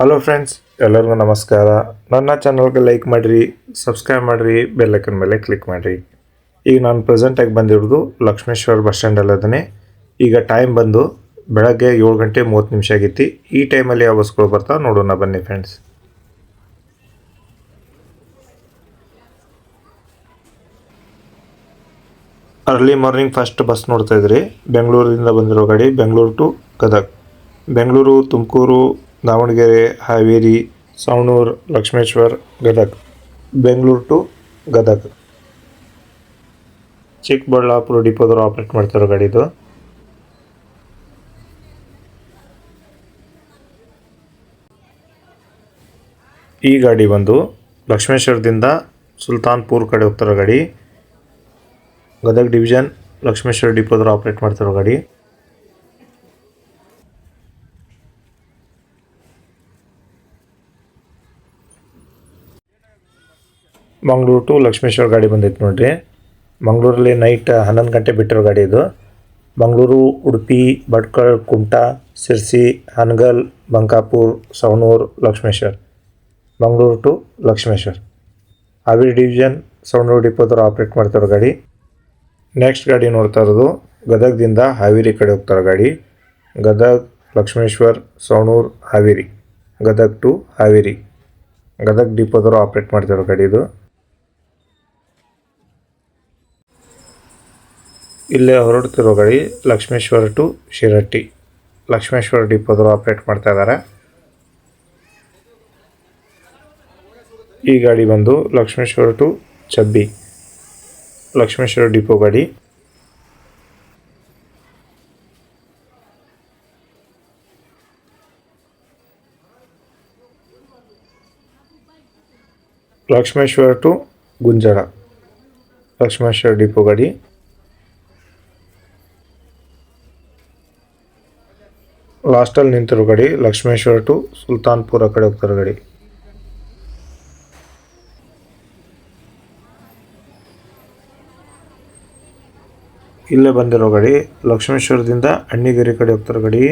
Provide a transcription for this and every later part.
Hello friends, ಎಲ್ಲರಿಗೂ ನಮಸ್ಕಾರ. ನನ್ನ ಚಾನಲ್ಗೆ ಲೈಕ್ ಮಾಡಿರಿ, ಸಬ್ಸ್ಕ್ರೈಬ್ ಮಾಡಿರಿ, ಬೆಲ್ ಐಕನ್ ಮೇಲೆ ಕ್ಲಿಕ್ ಮಾಡಿರಿ. ಈಗ ನಾನು ಪ್ರೆಸೆಂಟಾಗಿ ಬಂದಿರೋದು ಲಕ್ಷ್ಮೇಶ್ವರ ಬಸ್ ಸ್ಟ್ಯಾಂಡಲ್ಲದೇ. ಈಗ ಟೈಮ್ ಬಂದು ಬೆಳಗ್ಗೆ 7:30 ಆಗೈತಿ. ಈ ಟೈಮಲ್ಲಿ ಯಾವ ಬಸ್ಗಳು ಬರ್ತಾವೆ ನೋಡೋಣ ಬನ್ನಿ friends. Early morning first bus ನೋಡ್ತಾ ಇದ್ರಿ. ಬೆಂಗಳೂರಿಂದ ಬಂದಿರೋ ಗಾಡಿ ಬೆಂಗಳೂರು ಟು ಗದಗ್, ಬೆಂಗಳೂರು, ತುಮಕೂರು, ದಾವಣಗೆರೆ, ಹಾವೇರಿ, ಸವಣೂರು, ಲಕ್ಷ್ಮೇಶ್ವರ, ಗದಗ್, ಬೆಂಗಳೂರು ಟು ಗದಗ್. ಚಿಕ್ಕಬಳ್ಳಾಪುರ ಡಿಪೋದವರು ಆಪ್ರೇಟ್ ಮಾಡ್ತಿರೋ ಗಾಡಿದು. ಈ ಗಾಡಿ ಬಂದು ಲಕ್ಷ್ಮೇಶ್ವರದಿಂದ ಸುಲ್ತಾನ್ಪುರ್ ಕಡೆ ಹೋಗ್ತಿರೋ ಗಾಡಿ. ಗದಗ್ ಡಿವಿಷನ್ ಲಕ್ಷ್ಮೇಶ್ವರ ಡಿಪೋದವರು ಆಪ್ರೇಟ್ ಮಾಡ್ತಿರೋ ಗಾಡಿ. ಮಂಗಳೂರು ಟು ಲಕ್ಷ್ಮೇಶ್ವರ ಗಾಡಿ ಬಂದೈತೆ ನೋಡ್ರಿ. ಮಂಗಳೂರಲ್ಲಿ ನೈಟ್ 11 ಗಂಟೆ ಬಿಟ್ಟಿರೋ ಗಾಡಿ ಇದು. ಮಂಗಳೂರು, ಉಡುಪಿ, ಭಟ್ಕಳ, ಕುಮಟಾ, ಸಿರ್ಸಿ, ಹಾನಗಲ್, ಬಂಕಾಪುರ್, ಸವಣೂರು, ಲಕ್ಷ್ಮೇಶ್ವರ. ಮಂಗಳೂರು ಟು ಲಕ್ಷ್ಮೇಶ್ವರ. ಹಾವೇರಿ ಡಿವಿಷನ್ ಸವಣೂರು ಡಿಪೋದವರು ಆಪ್ರೇಟ್ ಮಾಡ್ತಿರೋ ಗಾಡಿ. ನೆಕ್ಸ್ಟ್ ಗಾಡಿ ನೋಡ್ತಾ ಇರೋದು ಗದಗದಿಂದ ಹಾವೇರಿ ಕಡೆ ಹೋಗ್ತಾರೋ ಗಾಡಿ. ಗದಗ್, ಲಕ್ಷ್ಮೇಶ್ವರ, ಸವಣೂರು, ಹಾವೇರಿ. ಗದಗ್ ಟು ಹಾವೇರಿ. ಗದಗ್ ಡಿಪೋದವರು ಆಪ್ರೇಟ್ ಮಾಡ್ತಿರೋ ಗಾಡಿ ಇದು. ಇಲ್ಲೇ ಹೊರಡ್ತಿರೋ ಗಾಡಿ ಲಕ್ಷ್ಮೇಶ್ವರ ಟು ಶಿರಟ್ಟಿ. ಲಕ್ಷ್ಮೇಶ್ವರ ಡಿಪೋದವರು ಆಪ್ರೇಟ್ ಮಾಡ್ತಾ ಇದ್ದಾರೆ. ಈ ಗಾಡಿ ಬಂದು ಲಕ್ಷ್ಮೇಶ್ವರ ಟು ಚಬ್ಬಿ. ಲಕ್ಷ್ಮೇಶ್ವರ ಡಿಪೋ ಗಾಡಿ. ಲಕ್ಷ್ಮೇಶ್ವರ ಟು ಗುಂಜಾಳ. ಲಕ್ಷ್ಮೇಶ್ವರ ಡಿಪೋ ಗಾಡಿ. ಲಾಸ್ಟಲ್ಲಿ ನಿಂತಿರೋ ಗಾಡಿ ಲಕ್ಷ್ಮೇಶ್ವರ ಟು ಸುಲ್ತಾನ್ಪುರ ಕಡೆ ಹೋಗ್ತಿರೋ ಗಾಡಿ. ಇಲ್ಲೇ ಬಂದಿರೋ ಗಾಡಿ ಲಕ್ಷ್ಮೇಶ್ವರದಿಂದ ಅಣ್ಣಿಗೇರಿ ಕಡೆ ಹೋಗ್ತಿರೋ ಗಾಡಿ.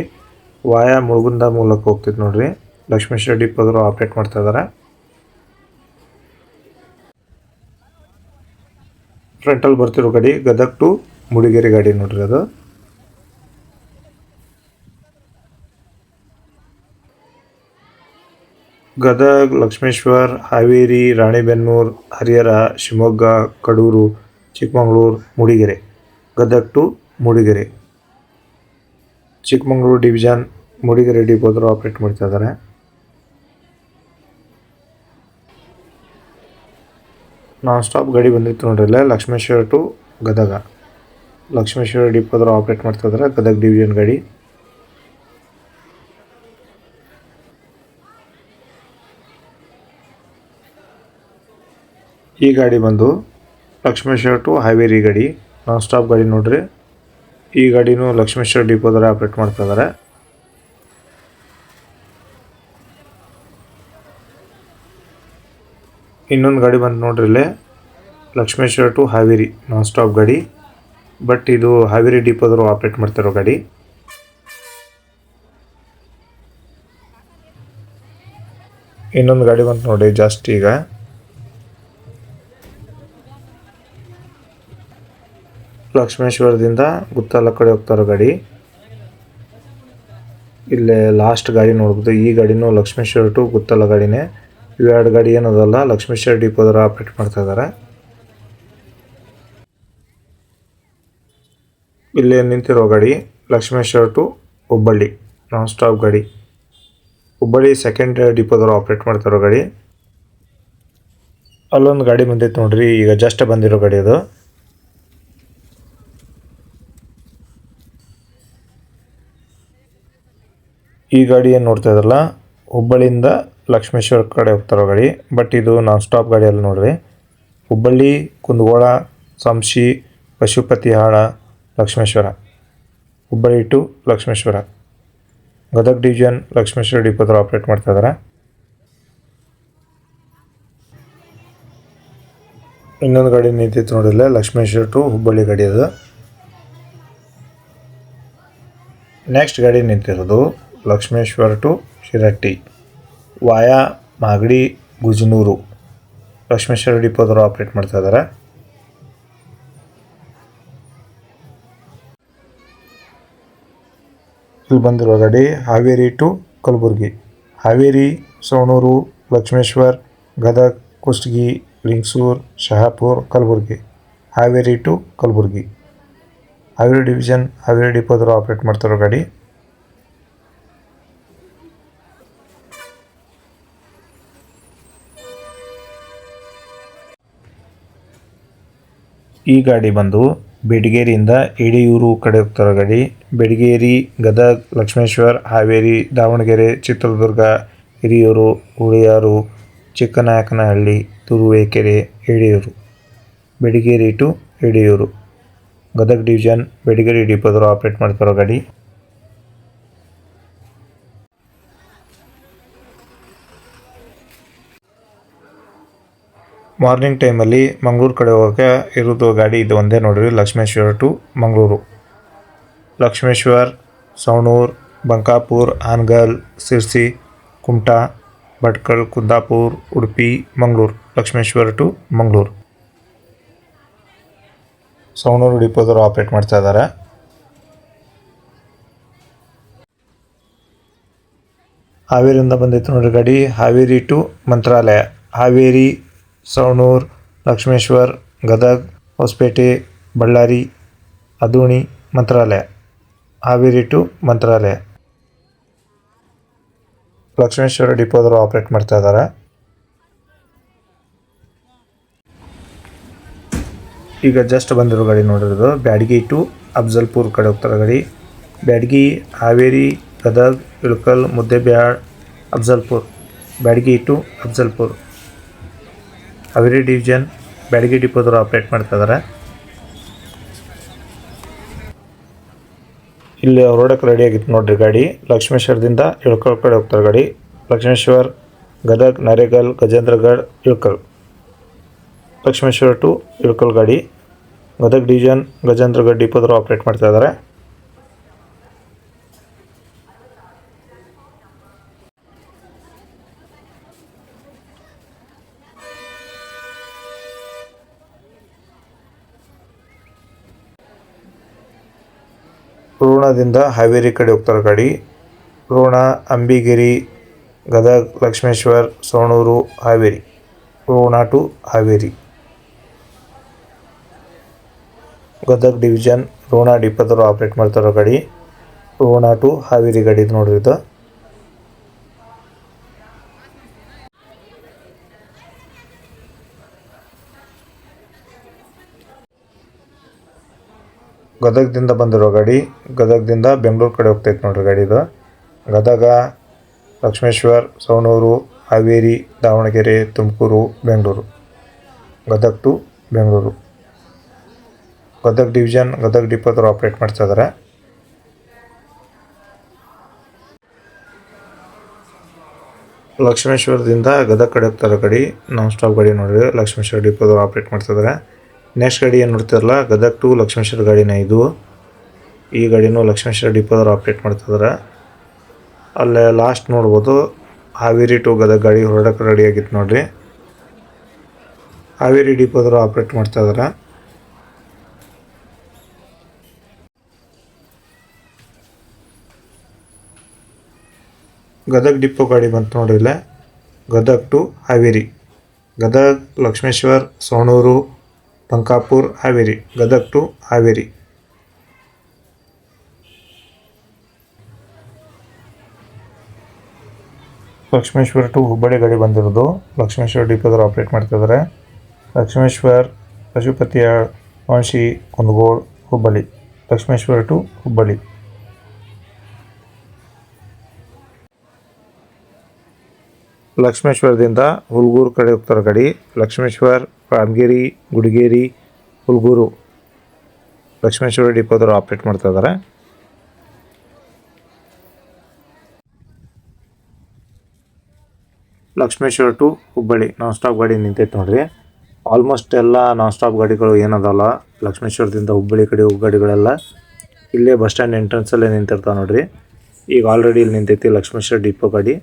ವಾಯಾ ಮುಳುಗುಂದ ಮೂಲಕ ಹೋಗ್ತಿತ್ತು ನೋಡ್ರಿ. ಲಕ್ಷ್ಮೇಶ್ವರ ಡಿಪೋದವರು ಆಪ್ರೇಟ್ ಮಾಡ್ತಾ ಇದ್ದಾರೆ. ಫ್ರಂಟಲ್ಲಿ ಬರ್ತಿರೋ ಗಾಡಿ ಗದಗ್ ಟು ಮೂಡಿಗೆರೆ ಗಾಡಿ ನೋಡ್ರಿ. ಅದು ಗದಗ್, ಲಕ್ಷ್ಮೇಶ್ವರ, ಹಾವೇರಿ, ರಾಣಿಬೆನ್ನೂರು, ಹರಿಹರ, ಶಿವಮೊಗ್ಗ, ಕಡೂರು, ಚಿಕ್ಕಮಗಳೂರು, ಮೂಡಿಗೆರೆ. ಗದಗ್ ಟು ಮೂಡಿಗೆರೆ. ಚಿಕ್ಕಮಗಳೂರು ಡಿವಿಷನ್ ಮೂಡಿಗೆರೆ ಡಿಪೋದವರು ಆಪ್ರೇಟ್ ಮಾಡ್ತಾ ಇದ್ದಾರೆ. ನಾನ್ ಸ್ಟಾಪ್ ಗಾಡಿ ಬಂದಿತ್ತು ನೋಡ್ರಿ. ಲಕ್ಷ್ಮೇಶ್ವರ ಟು ಗದಗ. ಲಕ್ಷ್ಮೇಶ್ವರ ಡಿಪೋದವರು ಆಪ್ರೇಟ್ ಮಾಡ್ತಾ ಇದ್ದಾರೆ. ಗದಗ್ ಡಿವಿಷನ್ ಗಾಡಿ. ಈ ಗಾಡಿ ಬಂದು ಲಕ್ಷ್ಮೇಶ್ವರ ಟು ಹಾವೇರಿ ಗಾಡಿ. ನಾನ್ ಸ್ಟಾಪ್ ಗಾಡಿ ನೋಡ್ರಿ. ಈ ಗಾಡಿನೂ ಲಕ್ಷ್ಮೇಶ್ವರ ಡಿಪೋದವರು ಆಪ್ರೇಟ್ ಮಾಡ್ತಾ ಇದ್ದಾರೆ. ಇನ್ನೊಂದು ಗಾಡಿ ಬಂದು ನೋಡ್ರಿ ಇಲ್ಲೇ Lakshmeshwar to Haveri non stop ಗಾಡಿ. ಬಟ್ ಇದು ಹಾವೇರಿ ಡಿಪೋದವರು ಆಪ್ರೇಟ್ ಮಾಡ್ತಿರೋ ಗಾಡಿ. ಇನ್ನೊಂದು ಗಾಡಿ ಬಂತು ನೋಡಿ ಜಾಸ್ತಿ. ಈಗ ಲಕ್ಷ್ಮೇಶ್ವರದಿಂದ ಗುತ್ತಲ ಕಡೆ ಹೋಗ್ತಾರೋ ಗಾಡಿ. ಇಲ್ಲೇ ಲಾಸ್ಟ್ ಗಾಡಿ ನೋಡ್ಬೋದು. ಈ ಗಾಡಿನೂ ಲಕ್ಷ್ಮೇಶ್ವರ ಟು ಗುತ್ತಲ ಗಾಡಿನೇ. ಇವೆರಡು ಗಾಡಿ ಏನದಲ್ಲ ಲಕ್ಷ್ಮೇಶ್ವರ ಡಿಪೋದವರು ಆಪ್ರೇಟ್ ಮಾಡ್ತಾ ಇದ್ದಾರೆ. ಇಲ್ಲೇ ನಿಂತಿರೋ ಗಾಡಿ Lakshmeshwar to Hubballi non stop ಗಾಡಿ. ಹುಬ್ಬಳ್ಳಿ ಸೆಕೆಂಡ್ ಡಿಪೋದವರು ಆಪ್ರೇಟ್ ಮಾಡ್ತಿರೋ ಗಾಡಿ. ಅಲ್ಲೊಂದು ಗಾಡಿ ಬಂದೈತೆ ನೋಡ್ರಿ. ಈಗ ಜಸ್ಟ್ ಬಂದಿರೋ ಗಾಡಿ ಅದು. ಈ ಗಾಡಿ ಏನು ನೋಡ್ತಾ ಇದ್ರಲ್ಲ ಹುಬ್ಬಳ್ಳಿಯಿಂದ ಲಕ್ಷ್ಮೇಶ್ವರ ಕಡೆ ಹೋಗ್ತಾರೋ ಗಾಡಿ. ಬಟ್ ಇದು ನಾನ್ ಸ್ಟಾಪ್ ಗಾಡಿಯಲ್ಲಿ ನೋಡ್ರಿ. ಹುಬ್ಬಳ್ಳಿ, ಕುಂದಗೋಳ, ಸಂಶಿ, ಪಶುಪತಿಹಾಳ, ಲಕ್ಷ್ಮೇಶ್ವರ. ಹುಬ್ಬಳ್ಳಿ ಟು ಲಕ್ಷ್ಮೇಶ್ವರ. ಗದಗ್ ಡಿವಿಷನ್ ಲಕ್ಷ್ಮೇಶ್ವರ ಡಿಪೋದವರು ಆಪ್ರೇಟ್ ಮಾಡ್ತಾ ಇದ್ದಾರೆ. ಇನ್ನೊಂದು ಗಾಡಿ ನಿಂತಿತ್ತು ನೋಡಿಲ್ಲ ಲಕ್ಷ್ಮೇಶ್ವರ ಟು ಹುಬ್ಬಳ್ಳಿ ಗಾಡಿ ಅದು. ನೆಕ್ಸ್ಟ್ ಗಾಡಿ ನಿಂತಿರೋದು ಲಕ್ಷ್ಮೇಶ್ವರ ಟು ಶಿರಟ್ಟಿ. ವಾಯಾ ಮಾಗಡಿ ಗುಜನೂರು ಲಕ್ಷ್ಮೇಶ್ವರ ಡಿಪೋದವರು ಆಪ್ರೇಟ್ ಮಾಡ್ತಾ ಇದ್ದಾರೆ. ಇಲ್ಲಿ ಬಂದಿರುವ ಗಾಡಿ Haveri to Kalaburagi, Haveri, Savanur, Lakshmeshwar, Gadag, Kushtagi, Lingasugur, Shahapur, Kalaburagi, Haveri to Kalaburagi, Haveri division, Haveri ಡಿಪೋದವರು ಆಪ್ರೇಟ್ ಮಾಡ್ತಿರೋ ಗಾಡಿ. ಈ ಗಾಡಿ ಬಂದು ಬೆಡಗೇರಿಯಿಂದ ಯಡಿಯೂರು ಕಡೆ ಹೋಗ್ತಾರೋ ಗಾಡಿ. ಬೆಡಗೇರಿ, ಗದಗ್, ಲಕ್ಷ್ಮೇಶ್ವರ್, ಹಾವೇರಿ, ದಾವಣಗೆರೆ, ಚಿತ್ರದುರ್ಗ, ಹಿರಿಯೂರು, ಹುಳಿಯಾರು, ಚಿಕ್ಕನಾಯಕನಹಳ್ಳಿ, ತುರುವೇಕೆರೆ, ಯಡಿಯೂರು, ಬೆಡಗೇರಿ ಟು ಯಡಿಯೂರು, ಗದಗ್ ಡಿವಿಷನ್, ಬೆಡಗೇರಿ ಡಿಪೋದವರು ಆಪ್ರೇಟ್ ಮಾಡ್ತಾರೋ ಗಾಡಿ. ಮಾರ್ನಿಂಗ್ ಟೈಮಲ್ಲಿ ಮಂಗಳೂರು ಕಡೆ ಹೋಗೋಕ್ಕೆ ಇರೋದು ಗಾಡಿ ಇದು ಒಂದೇ ನೋಡ್ರಿ. ಲಕ್ಷ್ಮೇಶ್ವರ ಟು ಮಂಗಳೂರು, ಲಕ್ಷ್ಮೇಶ್ವರ್, ಸವಣೂರು, ಬಂಕಾಪುರ್, ಹಾನಗಲ್, ಸಿರ್ಸಿ, ಕುಮಟಾ, ಭಟ್ಕಳ, ಕುಂದಾಪುರ, ಉಡುಪಿ, ಮಂಗಳೂರು, ಲಕ್ಷ್ಮೇಶ್ವರ ಟು ಮಂಗಳೂರು, ಸವಣೂರು ಡಿಪೋದವರು ಆಪ್ರೇಟ್ ಮಾಡ್ತಾ ಇದ್ದಾರೆ. ಹಾವೇರಿಯಿಂದ ಬಂದಿತ್ತು ನೋಡ್ರಿ ಗಾಡಿ. ಹಾವೇರಿ ಟು ಮಂತ್ರಾಲಯ, ಹಾವೇರಿ, ಸವಣೂರು, ಲಕ್ಷ್ಮೇಶ್ವರ್, ಗದಗ್, ಹೊಸಪೇಟೆ, ಬಳ್ಳಾರಿ, ಅದೋಣಿ, ಮಂತ್ರಾಲಯ, ಹಾವೇರಿ ಟು ಮಂತ್ರಾಲಯ, ಲಕ್ಷ್ಮೇಶ್ವರ ಡಿಪೋದವರು ಆಪ್ರೇಟ್ ಮಾಡ್ತಾ ಇದ್ದಾರೆ. ಈಗ ಜಸ್ಟ್ ಬಂದಿರೋ ಗಾಡಿ ನೋಡಿರೋದು ಬ್ಯಾಡಗಿ ಟು ಅಫ್ಜಲ್ಪುರ್ ಕಡೆ ಹೋಗ್ತಾರೆ ಗಾಡಿ. ಬ್ಯಾಡಗಿ, ಹಾವೇರಿ, ಗದಗ್, ಇಳಕಲ್, ಮುದ್ದೇಬಿಹಾಳ್, ಅಫ್ಜಲ್ಪುರ್, ಬ್ಯಾಡಗಿ ಟು ಅಫ್ಜಲ್ಪುರ್, ಹಾವೇರಿ ಡಿವಿಷನ್, ಬ್ಯಾಡಗಿ ಡಿಪೋದವರು ಆಪ್ರೇಟ್ ಮಾಡ್ತಾ ಇದ್ದಾರೆ. ಇಲ್ಲಿ ಹೊರಡಕ್ಕೆ ರೆಡಿ ಆಗಿತ್ತು ನೋಡ್ರಿ ಗಾಡಿ. ಲಕ್ಷ್ಮೇಶ್ವರದಿಂದ ಇಳಕಲ್ ಕಡೆ ಹೋಗ್ತಾರೆ ಗಾಡಿ. ಲಕ್ಷ್ಮೇಶ್ವರ್, ಗದಗ್, ನರೇಗಲ್, ಗಜೇಂದ್ರಗಢ, ಇಳಕಲ್, ಲಕ್ಷ್ಮೇಶ್ವರ ಟು ಇಳಕಲ್ ಗಾಡಿ, ಗದಗ್ ಡಿವಿಷನ್, ಗಜೇಂದ್ರಗಢ ಡಿಪೋದವರು ಆಪ್ರೇಟ್ ಮಾಡ್ತಾ ಇದ್ದಾರೆ. ರೋಣದಿಂದ ಹಾವೇರಿ ಕಡೆ ಹೋಗ್ತಾರೆ ಗಾಡಿ. ರೋಣ, ಅಂಬಿಗೇರಿ, ಗದಗ್, ಲಕ್ಷ್ಮೇಶ್ವರ್, ಸವಣೂರು, ಹಾವೇರಿ, ರೋಣ ಟು ಹಾವೇರಿ, ಗದಗ್ ಡಿವಿಷನ್, ರೋಣ ಡಿಪೋದವರು ಆಪ್ರೇಟ್ ಮಾಡ್ತಾರೋ ಗಾಡಿ. ರೋಣ ಟು ಹಾವೇರಿ ಗಾಡಿ ಇದು ನೋಡ್ರಿ ಇದು. ಗದಗದಿಂದ ಬಂದಿರೋ ಗಾಡಿ. ಗದಗದಿಂದ ಬೆಂಗಳೂರು ಕಡೆ ಹೋಗ್ತೈತೆ ನೋಡ್ರಿ ಗಾಡಿ ಇದು. ಗದಗ, ಲಕ್ಷ್ಮೇಶ್ವರ್, ಸವಣೂರು, ಹಾವೇರಿ, ದಾವಣಗೆರೆ, ತುಮಕೂರು, ಬೆಂಗಳೂರು, ಗದಗ್ ಟು ಬೆಂಗಳೂರು, ಗದಗ್ ಡಿವಿಷನ್, ಗದಗ್ ಡಿಪೋದವರು ಆಪ್ರೇಟ್ ಮಾಡ್ತಾ ಇದ್ದಾರೆ. ಲಕ್ಷ್ಮೇಶ್ವರದಿಂದ ಗದಗ್ ಕಡೆ ಹೋಗ್ತಾರೆ ಗಾಡಿ. ನಾನ್ ಸ್ಟಾಪ್ ಗಾಡಿ ನೋಡ್ರಿ. ಲಕ್ಷ್ಮೇಶ್ವರ ಡಿಪೋದವರು ಆಪ್ರೇಟ್ ಮಾಡ್ತಾ ಇದ್ದಾರೆ. ನೆಕ್ಸ್ಟ್ ಗಾಡಿ ಏನು ನೋಡ್ತಿರಲ್ಲ, ಗದಗ್ ಟು ಲಕ್ಷ್ಮೇಶ್ವರ ಗಾಡಿನ ಇದು. ಈ ಗಾಡಿನೂ ಲಕ್ಷ್ಮೇಶ್ವರ ಡಿಪೋದವರು ಆಪ್ರೇಟ್ ಮಾಡ್ತಿದ್ದಾರೆ. ಅಲ್ಲೇ ಲಾಸ್ಟ್ ನೋಡ್ಬೋದು ಹಾವೇರಿ ಟು ಗದಗ್ ಗಾಡಿ ಹೊರಡಕ್ಕೆ ರೆಡಿ ಆಗಿತ್ತು ನೋಡ್ರಿ. ಹಾವೇರಿ ಡಿಪೋದವರು ಆಪ್ರೇಟ್ ಮಾಡ್ತಾ ಇದ್ದಾರೆ. ಗದಗ್ ಡಿಪೋ ಗಾಡಿ ಬಂತು ನೋಡ್ರಿ ಇಲ್ಲೇ. Gadag to Haveri, Gadag, Lakshmeshwar, Savanur, Bankapur, Haveri, Gadag to Haveri. Lakshmeshwar to Hubballi ಗಾಡಿ ಬಂದಿರೋದು. ಲಕ್ಷ್ಮೇಶ್ವರ ಡಿಪೋದವರು ಆಪ್ರೇಟ್ ಮಾಡ್ತಿದ್ದಾರೆ. ಲಕ್ಷ್ಮೇಶ್ವರ್, ಪಶುಪತಿಯಾಳ್, ವಾಂಶಿ, ಕುಂದಗೋಳ, ಹುಬ್ಬಳ್ಳಿ, ಲಕ್ಷ್ಮೇಶ್ವರ ಟು ಹುಬ್ಬಳ್ಳಿ. ಲಕ್ಷ್ಮೇಶ್ವರದಿಂದ ಹುಲ್ಗೂರು ಕಡೆ ಹೋಗ್ತಾರೆ ಗಾಡಿ. ಲಕ್ಷ್ಮೇಶ್ವರ್, ರಾಮಗಿರಿ, ಗುಡಿಗೇರಿ, ಹುಲ್ಗೂರು, ಲಕ್ಷ್ಮೇಶ್ವರ ಡಿಪೋದವರು ಆಪ್ರೇಟ್ ಮಾಡ್ತಾ ಇದ್ದಾರೆ. Lakshmeshwar to Hubballi non stop ಗಾಡಿ ನಿಂತೈತೆ ನೋಡ್ರಿ. ಆಲ್ಮೋಸ್ಟ್ ಎಲ್ಲ ನಾನ್ ಸ್ಟಾಪ್ ಗಾಡಿಗಳು ಏನದಲ್ಲ ಲಕ್ಷ್ಮೇಶ್ವರದಿಂದ ಹುಬ್ಬಳ್ಳಿ ಕಡೆ ಹೋಗೋ ಗಾಡಿಗಳೆಲ್ಲ ಇಲ್ಲೇ ಬಸ್ ಸ್ಟ್ಯಾಂಡ್ ಎಂಟ್ರೆನ್ಸಲ್ಲೇ ನಿಂತಿರ್ತಾವೆ ನೋಡ್ರಿ. ಈಗ ಆಲ್ರೆಡಿ ಇಲ್ಲಿ ನಿಂತೈತಿ ಲಕ್ಷ್ಮೇಶ್ವರ ಡಿಪೋ ಗಾಡಿ.